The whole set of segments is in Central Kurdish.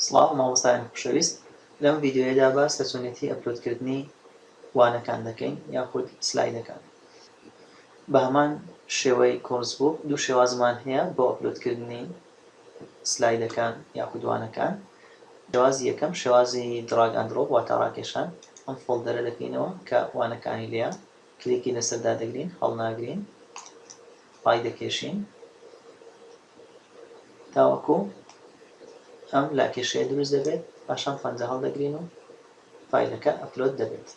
سڵاو مامۆستایان خۆشەویست لەم ڤیدیۆیەدا باس لە چۆنێتی ئەپلۆدکردنی وانەکان دەکەین یاخود سلایدەکان. بە هەمان شێوەی کۆرس بوو دوو شێوازمان هەیە بۆ ئەپلۆدکردنی سلایدەکان یاخود وانەکان. شێوازی یەکەم شێوازی دراگ ئەند درۆپ واتە ڕاکێشان، ئەم فۆڵدەرە دەکەینەوە کە وانەکانی لێیە، کلیکی لەسەردا دەگرین، هەڵناگرین، پای دەکێشین تاوەکو ئەم لاکێشەیە دروست دەبێت، پاشان پەنجە هەڵدەگرین و فایلەکە ئەپلۆد دەبێت.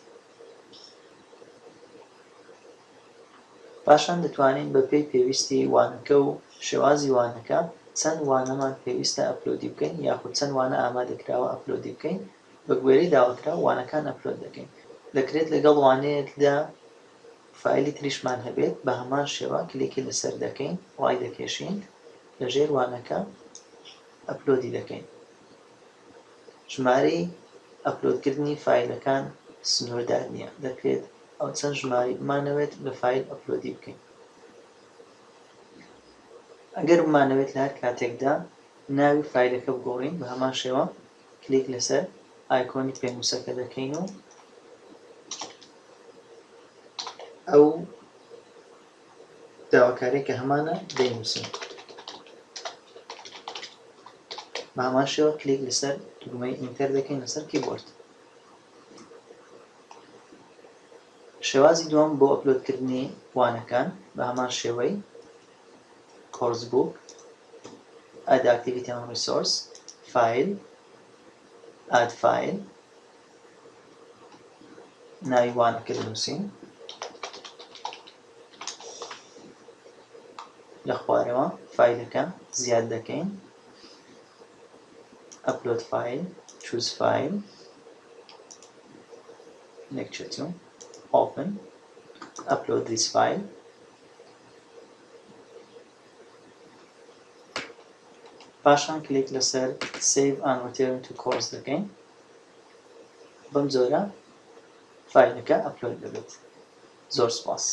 پاشان دەتوانین بە پێی پێویستی وانەکە و شێوازی وانەکە چەند وانەمان پێویستە ئەپلۆدی بکەین یاخود چەند وانە ئامادەکراوە ئەپلۆدی بکەین، بە گوێرەی داواکرا وانەکان ئەپلۆد دەکەین. دەکرێت لەگەڵ وانەیەکدا فایلی تریشمان هەبێت، بە هەمان شێوە کلیکی لەسەر دەکەین، ڕای دەکێشین، لەژێر وانەکە ئەپلۆدی دەکەین. ژمارەی ئەپلۆدکردنی فایلەکان سنووردار نییە، دەکرێت ئەو چەند ژماری بمانەوێت لە فایل ئەپلۆدی بکەین. ئەگەر بمانەوێت لە هەر کاتێکدا ناوی فایلەکە بگۆڕین، بە هەمان شێوە کلیک لەسەر ئایکۆنی پێنووسەکە دەکەین و ئەو داواکاریە کە هەمانە دەینووسین. بە هەمان شێوە کلیک لەسەر دوگمەی ئینتەر دەکەین لەسەر کیبۆرد. شێوازی دووەم بۆ ئەپلۆدکردنی وانەکان بە هەمان شێوەی کۆرس بوو، ئەد ئاکتیڤیتی ئەند ریسۆرس، فایل، ئاد فایل، ناوی وانەکە دەنووسین، لە خوارەوە فایلەکە زیاد دەکەین، ئەپلۆد فایل، چوز فایل، lecture 2 open upload this file. پاشان کلیک لەسەر save and return to course دەکەین، بەم جۆرە فایلەکە ئەپلۆد دەبێت. زۆر سوپاس.